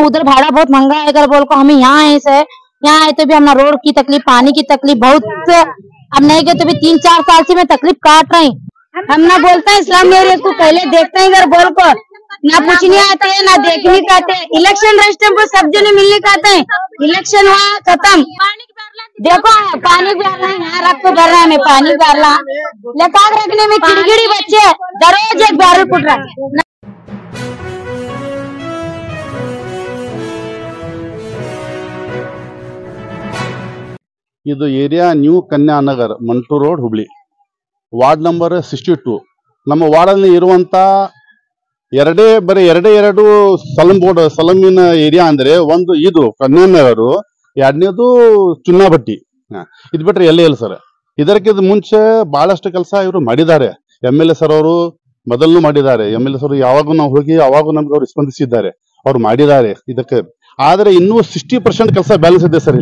उधर भाड़ा बहुत महंगा है अगर बोल को हमें यहाँ आए से यहाँ आए तो भी हमारा रोड की तकलीफ, पानी की तकलीफ बहुत, अब नहीं गए तो भी 3-4 साल से मैं तकलीफ काट रही। हम ना बोलते हैं इस्लाम एरिया को पहले देखते हैं इधर बोल को, ना पूछने आते हैं ना देखने का आते हैं। इलेक्शन रहे को सब जने मिलने का आते हैं, इलेक्शन हुआ खत्म। देखो पानी भी आ रहा है, यहाँ रख तो भर रहा है, मैं पानी भी आ रहा लताक रखने में किड़किड़ी बच्चे दररोज एक बैरल फुट रहा है। ಇದು area new Kanyanagar Mantur road Hubli ward number 62 ನಮ್ಮ ವಾರ್ಡಲ್ಲಿ ಇರುವಂತ ಎರಡು ಸಲಮಿನ ಏರಿಯಾ ಅಂದ್ರೆ ಒಂದು ಇದು ಕನ್ಯಾನಗರ್, ಎರಡನೇದು ಚುನ್ನಾಬಟ್ಟಿ, ಇದು ಬಿಟ್ರೆ ಎಲ್ಲೇ ಇಲ್ಲ ಸರ್. ಇದಕ್ಕಿಂತ ಮುಂಚೆ ಬಹಳಷ್ಟು ಕೆಲಸ ಇವರು ಮಾಡಿದ್ದಾರೆ. MLA ಸರ್ ಅವರು ಮೊದಲು ಮಾಡಿದ್ದಾರೆ. MLA ಸರ್ ಯಾವಾಗೂ ನಾವು ಹೋಗಿ ಅವಾಗೂ ನಮ್ಗೆ ಅವ್ರು ಸ್ಪಂದಿಸಿದ್ದಾರೆ, ಅವ್ರು ಮಾಡಿದ್ದಾರೆ ಇದಕ್ಕೆ. ಆದ್ರೆ ಇನ್ನೂ 60% ಕೆಲಸ ಬ್ಯಾಲೆನ್ಸ್ ಇದೆ ಸರ್.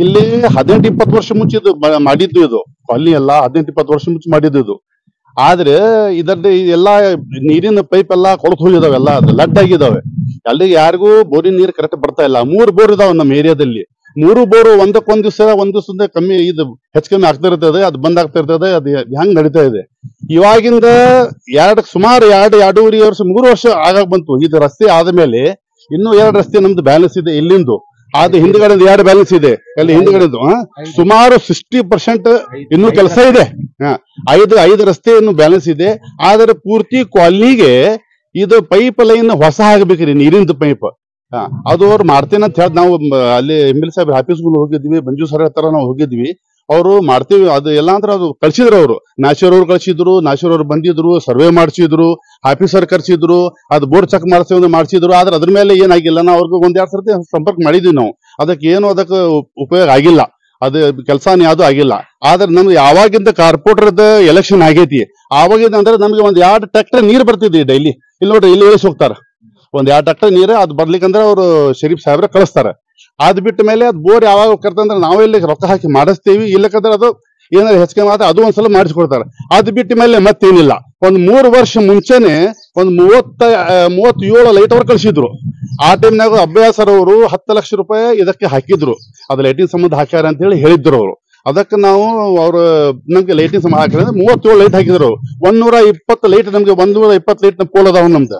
ಇಲ್ಲಿ 18-20 ವರ್ಷ ಮುಂಚೆ ಇದು ಮಾಡಿದ್ದು, ಇದು ಕಾಲನಿ ಎಲ್ಲ 18-20 ವರ್ಷ ಮುಂಚೆ ಮಾಡಿದ್ದು ಇದು. ಆದ್ರೆ ಇದರಲ್ಲಿ ಎಲ್ಲಾ ನೀರಿನ ಪೈಪ್ ಎಲ್ಲಾ ಕೊಳತು ಹೋಗಿದಾವೆ, ಎಲ್ಲ ಲಡ್ ಆಗಿದಾವೆ. ಅಲ್ಲಿ ಯಾರಿಗೂ ಬೋರಿನ ನೀರು ಕರೆಕ್ಟ್ ಬರ್ತಾ ಇಲ್ಲ. 3 ಬೋರ್ ಇದಾವೆ ನಮ್ಮ ಏರಿಯಾದಲ್ಲಿ. 3 ಬೋರ್ ಒಂದಕ್ಕೊಂದ್ ದಿವಸ ಕಮ್ಮಿ ಇದು ಹೆಚ್ಚು ಕಮ್ಮಿ ಆಗ್ತಾ ಇರ್ತದೆ, ಅದು ಬಂದ್ ಆಗ್ತಾ ಇರ್ತದೆ. ಅದು ಹೆಂಗ್ ನಡೀತಾ ಇದೆ ಇವಾಗಿಂದ ಸುಮಾರು 2-2.5 ವರ್ಷ 3 ವರ್ಷ ಆಗಾಗ ಬಂತು. ಇದು ರಸ್ತೆ ಆದ್ಮೇಲೆ ಇನ್ನೂ 2 ರಸ್ತೆ ನಮ್ದು ಬ್ಯಾಲೆನ್ಸ್ ಇದೆ ಇಲ್ಲಿಂದು. ಅದು ಹಿಂದ್ಗಡೆ 2 ಬ್ಯಾಲೆನ್ಸ್ ಇದೆ, ಅಲ್ಲಿ ಹಿಂದ್ಗಡೆದು ಸುಮಾರು 60% ಇನ್ನೂ ಕೆಲಸ ಇದೆ. 5 ರಸ್ತೆ ಇನ್ನು ಬ್ಯಾಲೆನ್ಸ್ ಇದೆ. ಆದ್ರೆ ಪೂರ್ತಿ ಕಾಲನಿಗೆ ಇದು ಪೈಪ್ ಲೈನ್ ಹೊಸ ಹಾಕ್ಬೇಕ್ರಿ, ನೀರಿಂದು ಪೈಪ್. ಅದು ಅವ್ರು ಮಾಡ್ತೇನೆ ಅಂತ ಹೇಳಿ ನಾವು ಅಲ್ಲಿ MLA ಸಾಹೇಬ್ರ ಆಫೀಸ್ಗಳು ಹೋಗಿದ್ವಿ, ಮಂಜು ಸರ್ ಹತ್ರ ನಾವು ಹೋಗಿದ್ವಿ. ಅವರು ಮಾಡ್ತೀವಿ ಅದು ಎಲ್ಲ ಅಂದ್ರೆ ಅದು ಕಳ್ಸಿದ್ರು. ಅವರು ನಾಶೂರ್ ಅವ್ರು ಕಳ್ಸಿದ್ರು, ನಾಶೂರ್ ಅವ್ರು ಬಂದಿದ್ರು, ಸರ್ವೆ ಮಾಡಿಸಿದ್ರು, ಆಫೀಸರ್ ಕರ್ಸಿದ್ರು, ಅದು ಬೋರ್ಡ್ ಚೆಕ್ ಮಾಡಿಸಿದ್ರು. ಆದ್ರೆ ಅದ್ರ ಮೇಲೆ ಏನಾಗಿಲ್ಲ. ನಾವು ಅವ್ರಿಗೆ 1-2 ಸರ್ತಿ ಸಂಪರ್ಕ ಮಾಡಿದ್ವಿ ನಾವು. ಅದಕ್ಕೆ ಏನು ಅದಕ್ಕೆ ಉಪಯೋಗ ಆಗಿಲ್ಲ, ಅದು ಕೆಲಸನೇ ಯಾವ್ದು ಆಗಿಲ್ಲ. ಆದ್ರೆ ನಮ್ಗೆ ಯಾವಾಗಿಂದ ಕಾರ್ಪೊರೇಟರ್ದ ಎಲೆಕ್ಷನ್ ಆಗೈತಿ ಆವಾಗಿಂದ ಅಂದ್ರೆ ನಮ್ಗೆ 1-2 ಟ್ರ್ಯಾಕ್ಟರ್ ನೀರ್ ಬರ್ತಿದ್ವಿ ಡೈಲಿ. ಇಲ್ಲಿ ನೋಡ್ರಿ, ಇಲ್ಲಿ ಇಳಿಸಿ ಹೋಗ್ತಾರ 1-2 ಟ್ರ್ಯಾಕ್ಟರ್ ನೀರು. ಅದು ಬರ್ಲಿಕ್ಕಂದ್ರೆ ಅವ್ರು ಶರೀಫ್ ಸಾಹೇಬ್ರ ಕಳಿಸ್ತಾರೆ. ಅದ್ ಬಿಟ್ಟ ಮೇಲೆ ಅದು ಬೋರ್ ಯಾವಾಗ ಕರ್ತಂದ್ರೆ ನಾವೇ ಇಲ್ಲಿ ರೊಕ್ಕ ಹಾಕಿ ಮಾಡಿಸ್ತೀವಿ. ಇಲ್ಲಕ್ಕಂದ್ರೆ ಅದು ಏನಾದ್ರು ಹೆಚ್ಚಿಗೆ ಮಾತ್ರ ಅದು ಒಂದ್ಸಲ ಮಾಡಿಸ್ಕೊಡ್ತಾರೆ. ಅದ್ ಬಿಟ್ಟ ಮೇಲೆ ಮತ್ತೇನಿಲ್ಲ. 3 ವರ್ಷ ಮುಂಚೆನೆ 37 ಲೈಟ್ ಅವ್ರು ಕಳಿಸಿದ್ರು. ಆ ಟೈಮ್ನಾಗ ಅಭ್ಯಾಸರ್ ಅವರು 10 ಲಕ್ಷ ರೂಪಾಯಿ ಇದಕ್ಕೆ ಹಾಕಿದ್ರು. ಅದು ಲೈಟಿಂಗ್ ಸಂಬಂಧ ಹಾಕ್ಯಾರ ಅಂತ ಹೇಳಿ ಹೇಳಿದ್ರು ಅವರು. ಅದಕ್ಕೆ ನಾವು ಅವ್ರು ನಮ್ಗೆ ಲೈಟಿಂಗ್ ಸಂಬಂಧ ಹಾಕಿದ್ರೆ 37 ಲೈಟ್ ಹಾಕಿದ್ರು. 120 ಲೈಟ್ ನಮ್ಗೆ 120 ಲೈಟ್ ಪೋಲ್ ಅದಾವ ನಮ್ದು.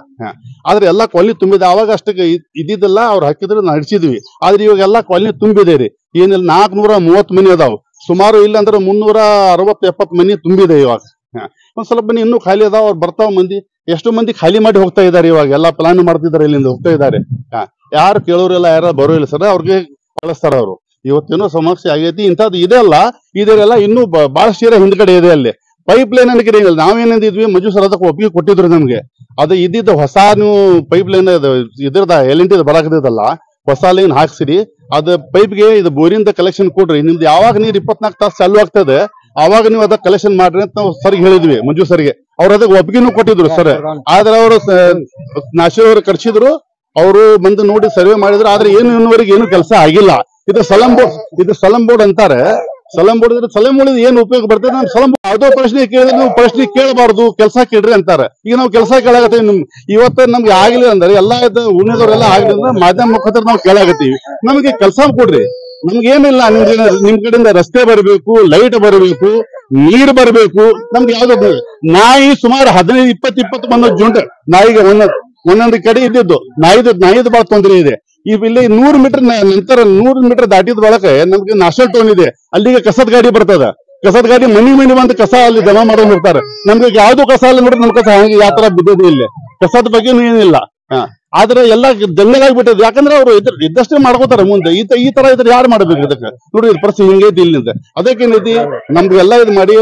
ಆದ್ರೆ ಎಲ್ಲಾ ಕಾಲನಿ ತುಂಬಿದೆ. ಅವಾಗ ಅಷ್ಟಕ್ಕೆ ಇದ್ದಿದ್ದೆಲ್ಲ ಅವ್ರು ಹಾಕಿದ್ರೆ ನಡೆಸಿದ್ವಿ. ಆದ್ರೆ ಇವಾಗ ಎಲ್ಲಾ ಕಾಲನಿ ತುಂಬಿದೆ ರೀ. ಏನಿಲ್ಲ 430 ಮನಿ ಅದಾವ ಸುಮಾರು. ಇಲ್ಲ ಅಂದ್ರೆ 360-70 ಮನಿ ತುಂಬಿದೆ ಇವಾಗ. ಒಂದ್ ಸ್ವಲ್ಪ ಮನಿ ಇನ್ನೂ ಖಾಲಿ ಅದಾವ. ಅವ್ರು ಬರ್ತಾವ ಮಂದಿ, ಎಷ್ಟು ಮಂದಿ ಖಾಲಿ ಮಾಡಿ ಹೋಗ್ತಾ ಇದಾರೆ. ಇವಾಗ ಎಲ್ಲಾ ಪ್ಲಾನ್ ಮಾಡ್ತಿದ್ದಾರೆ, ಇಲ್ಲಿಂದ ಹೋಗ್ತಾ ಇದ್ದಾರೆ. ಯಾರು ಕೇಳೋರಿಲ್ಲ, ಯಾರು ಬರೋಲ್ಲ ಸರ್, ಅವ್ರಿಗೆ ಕಳಿಸ್ತಾರ ಅವರು. ಇವತ್ತೇನೋ ಸಮಸ್ಯೆ ಆಗೈತಿ, ಇಂಥದ್ದು ಇದೆ ಅಲ್ಲ. ಇದೆಲ್ಲ ಇನ್ನೂ ಬಹಳಷ್ಟು ಹಿಂದ್ಗಡೆ ಇದೆ. ಅಲ್ಲಿ ಪೈಪ್ ಲೈನ್ ಅನ್ಕಿರಿ ನಾವೇನಿದ್ವಿ, ಮಂಜು ಸರ್ ಅದಕ್ಕೆ ಒಪ್ಪಿಗೆ ಕೊಟ್ಟಿದ್ರು ನಮ್ಗೆ. ಅದು ಇದ್ದಿದ್ದು ಹೊಸ ನೀವು ಪೈಪ್ ಲೈನ್ ಇದ್ರದ LNT ಬರಾಕದಲ್ಲ, ಹೊಸ ಲೈನ್ ಹಾಕ್ಸಿರಿ. ಅದು ಪೈಪ್ಗೆ ಇದು ಬೋರಿಂದ ಕಲೆಕ್ಷನ್ ಕೊಡ್ರಿ. ನಿಮ್ದು ಯಾವಾಗ ನೀರು 24 ತಾಸು ಚಾಲು ಆಗ್ತದೆ ಅವಾಗ ನೀವು ಅದಕ್ಕೆ ಕಲೆಕ್ಷನ್ ಮಾಡ್ರಿ ಅಂತ ನಾವು ಸರ್ಗೆ ಹೇಳಿದ್ವಿ, ಮಂಜು ಸರ್ಗೆ. ಅವ್ರು ಅದಕ್ಕೆ ಒಪ್ಪಿಗೆನೂ ಕೊಟ್ಟಿದ್ರು ಸರ್. ಆದ್ರೆ ಅವರು ನಾಶೂರ್ ಅವರು ಕರ್ಸಿದ್ರು, ಅವರು ಬಂದು ನೋಡಿ ಸರ್ವೆ ಮಾಡಿದ್ರು. ಆದ್ರೆ ಇನ್ನೂವರೆಗೆ ಏನು ಕೆಲಸ ಆಗಿಲ್ಲ. ಇದು ಸಲಂ ಬೋರ್ಡ್ ಅಂತಾರೆ. ಸಲಂ ಬೋರ್ಡ್ ಏನು ಉಪಯೋಗ ಬರ್ತದೆ? ನಮ್ ಸಲಂ ಯಾವುದೋ ಪ್ರಶ್ನೆ ಕೇಳಿದ್ರೆ ನೀವು ಪ್ರಶ್ನೆ ಕೇಳಬಾರ್ದು, ಕೆಲಸ ಕೇಳ್ರಿ ಅಂತಾರೆ. ಈಗ ನಾವು ಕೆಲಸ ಕೇಳಾಕತ್ತೀವಿ. ಇವತ್ತು ನಮ್ಗೆ ಆಗಿಲ್ಲ ಅಂದ್ರೆ ಎಲ್ಲಾ ಉಳಿದವರೆಲ್ಲ ಆಗಿಲ್ಲ ಅಂದ್ರೆ ಮಾಧ್ಯಮ ಮುಖಾಂತರ ನಾವು ಕೇಳಾಕತ್ತೀವಿ. ನಮಗೆ ಕೆಲಸ ಕೊಡ್ರಿ. ನಮ್ಗೆ ಏನಿಲ್ಲ, ನಿಮ್ ಕಡೆಯಿಂದ ರಸ್ತೆ ಬರಬೇಕು, ಲೈಟ್ ಬರಬೇಕು, ನೀರ್ ಬರಬೇಕು. ನಮ್ಗೆ ಯಾವ್ದು ನಾಯಿ ಸುಮಾರು 15-20 ಬಂದ ಜುಂಟ್ ನಾಯಿಗೆ ಒಂದೊಂದು ಕಡೆ ಇದ್ದಿದ್ದು ನಾಯಿದು ಬಹಳ ತೊಂದರೆ ಇದೆ. ಇಲ್ಲಿ 100 ಮೀಟರ್ ನಂತರ 100 ಮೀಟರ್ ದಾಟಿದ ಬಳಕೆ ನಮ್ಗೆ ನ್ಯಾಷನಲ್ ಟೌನ್ ಇದೆ. ಅಲ್ಲಿಗೆ ಕಸದ ಗಾಡಿ ಬರ್ತದ. ಕಸದ ಗಾಡಿ ಮನಿ ಬಂದು ಕಸ ಅಲ್ಲಿ ಜಮಾ ಮಾಡೋದು ಇರ್ತಾರೆ. ನಮ್ಗೆ ಯಾವ್ದು ಕಸ ಅಲ್ಲಿ ನೋಡ್ರಿ, ನಮ್ ಕಸ ಹಂಗೆ ಯಾವ ತರ ಬಿದ್ದೋದು ಇಲ್ಲಿ. ಕಸದ ಬಗ್ಗೆನೂ ಏನಿಲ್ಲ. ಆದ್ರೆ ಎಲ್ಲ ಜಂಗಲಾಗ್ಬಿಟ್ಟದ. ಯಾಕಂದ್ರೆ ಅವ್ರು ಇದ್ದಷ್ಟೇ ಮಾಡ್ಕೋತಾರ. ಮುಂದೆ ಈ ತರ ಇದ್ರೆ ಯಾರು ಮಾಡ್ಬೇಕು ಇದಕ್ಕೆ? ನೋಡ್ರಿ ಪರಿಸ್ಥಿತಿ ಹಿಂಗೈತಿ ಇಲ್ಲಿಂದ. ಅದಕ್ಕೇನೈತಿ, ನಮ್ಗೆಲ್ಲ ಇದು ಮಾಡಿ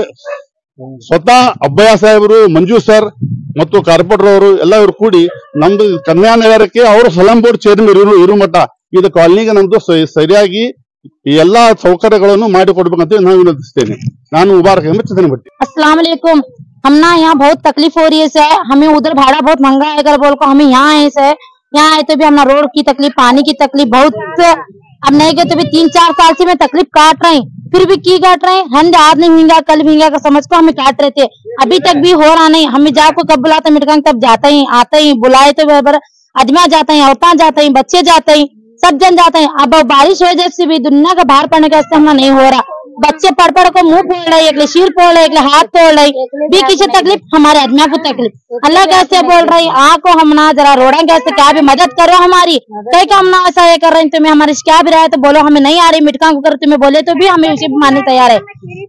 ಸ್ವತಃ ಅಬ್ಬಯ್ಯ ಸಾಹೇಬರು, ಮಂಜು ಸರ್ ಮತ್ತು ಕಾರ್ಪೊರೇಟರ್ ಅವರು ಎಲ್ಲ ಇವ್ರು ಕೂಡಿ ನಮ್ದು ಕನ್ಯಾನಗರಕ್ಕೆ ಅವರು ಸಲಂ ಬೋರ್ಡ್ ಚೇರ್ಮನ್ ಇರು ಮಟ್ಟ ಇದು ಕಾಲನಿಗೆ ನಮ್ದು ಸರಿಯಾಗಿ ಎಲ್ಲಾ ಸೌಕರ್ಯಗಳನ್ನು ಮಾಡಿ ಕೊಡ್ಬೇಕಂತ ನಾನು ವಿನಂತಿಸ್ತೇನೆ. ನಾನು ಮುबारक अहमद चंदन भट्टी। अस्सलाम वालेकुम। हम ना यहाँ बहुत तकलीफ हो रही है सर। हमें उधर भाड़ा बहुत महंगा है अगर बोल को हमें यहाँ आए सर। यहाँ आए तो भी हमारा रोड की तकलीफ, पानी की तकलीफ बहुत, अब नहीं गए तो भी 3-4 साल से मैं तकलीफ काट रही, फिर भी की काट रहे हैं। आज नहीं भींगा कल भींगा का समझ को हमें काट रहे थे, अभी तक भी हो रहा नहीं। हमें जाको कब बुलाते मिटकांग तब जाते ही आते ही बुलाए तो आदमी जाते हैं, औरतें जाते हैं, बच्चे जाते हैं, सब जन जाते हैं। अब बारिश हो जाए से भी दुनिया का बाहर पड़ने का इस्तेमाल नहीं हो रहा। बच्चे पढ़ पढ़ को मुंह फोड़ रहे, एक सिर फोड़ रहे, एक हाथ तोड़ रहे, भी किसी तकलीफ, हमारे आदमियों को तकलीफ। अल्लाह कैसे बोल रही आको हम ना जरा रोड़ा कैसे क्या भी मदद करो हमारी, कहीं का हम ना ऐसा ये कर रहे हैं, तुम्हें हमारी क्या भी रहा है तो बोलो, हमें नहीं आ रही मिटका को कर, तुम्हें बोले तो भी हमें उसे भी मानने तैयार है।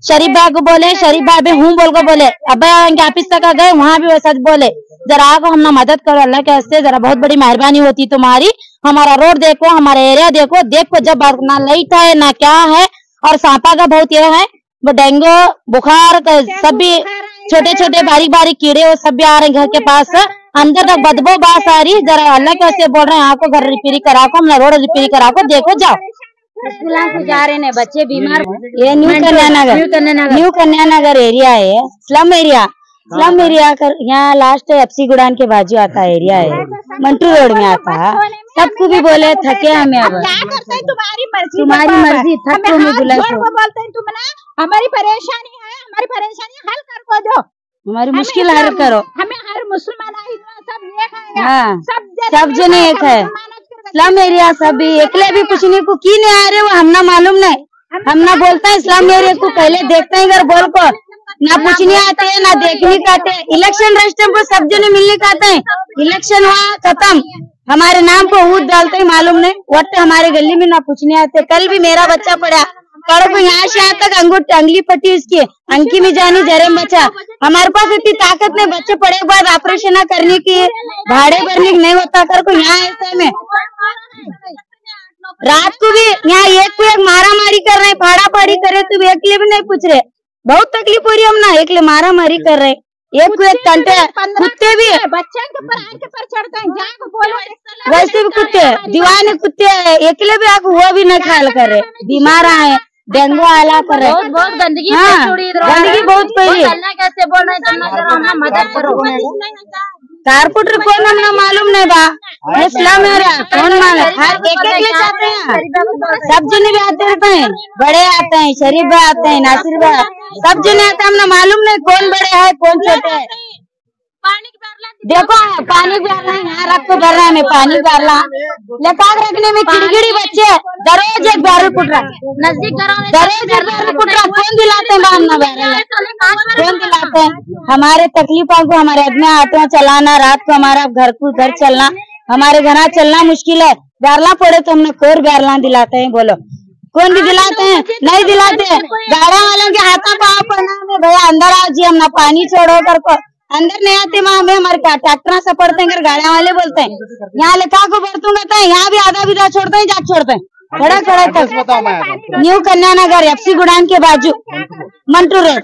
शरीफ भाई को बोले, शरीफ भाई भी हूँ बोल को बोले, अब ऑफिस तक गए वहाँ भी वो सच बोले, जरा आको हम ना मदद करो, अल्लाह कैसे जरा बहुत बड़ी मेहरबानी होती तुम्हारी। हमारा रोड देखो, हमारा एरिया देखो, देखो जब ना लाइट है ना क्या है, और सांपा का बहुत ये है, वो डेंगू बुखार सब भी छोटे छोटे बारीक बारीक कीड़े वो सब भी आ रहे हैं घर के पास, अंदर तक बदबू बास आ रही। जरा अल्लाह कैसे बोल रहे हैं आको घर रिपेयरिंग करा को, हमने रोड रिपेयरिंग करा को, देखो जाओ स्कूल जा रहे हैं बच्चे बीमार। ये न्यू कन्या नगर एरिया है, स्लम एरिया। स्लम एरिया कर यहाँ लास्ट एफसी गुडान के बाजू आता एरिया है, मंटू रोड में आता है। सबको भी बोले थके हमें, अब क्या करते हैं तुम्हारी मर्जी, थक को भी बुला बोलते हैं तुम ना, हमारी परेशानी है, हमारी परेशानी हल कर को दो, हमारी मुश्किल हल करो। हमें हर मुसलमान सब एक है, हाँ सब जने एक है। स्लम एरिया सब एकले भी पूछने को की नहीं आ रहे, वो हमना मालूम नहीं, हमना बोलता है स्लम एरिया को पहले देखते हैं घर बोल को, ना पूछने आते हैं ना देखने का आते हैं। इलेक्शन रजिस्टर पर सब जने मिलने का आते हैं, इलेक्शन हुआ खत्म, हमारे नाम को वोट डालते हैं मालूम नहीं, वोट हमारे गली में ना पूछने आते। कल भी मेरा बच्चा पड़ा पढ़ को यहाँ से यहाँ तक अंगली पट्टी उसकी अंकी में जानी जरे बच्चा, हमारे पास इतनी ताकत नहीं, बच्चे पढ़े के बाद ऑपरेशन ना करने की, भाड़े भरने की नहीं होता कर को यहाँ ऐसे में। रात को भी यहाँ एक को एक मारा मारी कर रहे, फाड़ा फाड़ी करे तो एक लिए भी नहीं पूछ रहे, बहुत तकलीफ हो रही है। हम ना एक ले मारा मारी कर रहे, एक को एक कंटे, कुत्ते भी बच्चे के पर चढ़ते हैं, जाको बोलो वैसे भी कुत्ते दीवाने कुत्ते एकले भी आको वो भी न ख्याल कर रहे, बीमार आए, डेंगू आला कर रहे, बहुत गंदगी गंदगी बहुत फैली। अल्लाह कैसे बोल रहे हैं मदद करो। कारपुटर कौन हमने मालूम नहीं बा, इस्लाम मेरा कौन मालूम, हर एक ले जाते हैं, सब जने भी आते रहते हैं, बड़े आते हैं, शरीफ भाई आते हैं, नासिर भाई, सब जने आते हैं, हमने मालूम नहीं कौन बड़े है कौन छोटे है। देखो पानी भरना है, यहाँ रख को भर रहा है, मैं पानी भरला लटाक रखने में किड़किड़ी बच्चे दरोज एक बैरल कुट रहा, नजदीक दरोज एक बैरल कुट रहा, कौन दिलाते हैं बाम ना बैरल, कौन दिलाते हैं। हमारे तकलीफों को हमारे आदमी ऑटो चलाना, रात को हमारा घर चलना, हमारे घर चलना मुश्किल है, बैरला पड़े तो हमने कोर बैरला दिलाते हैं, बोलो कौन भी दिलाते हैं, नहीं दिलाते। गाड़ा वालों के हाथा पाँव पड़ना में भैया अंदर आओ जी, हम ना पानी छोड़ो कर को अंदर नहीं आते, वहाँ हमें हमारे ट्रैक्टर से पड़ते हैं, गाड़ियां वाले बोलते हैं यहाँ लेखा को बरतूंगा तो यहाँ भी आधा विधा छोड़ते हैं, जाके छोड़ते हैं खड़ा खड़ा तक। न्यू कन्या नगर एफसी गुडान के बाजू मंटू रोड।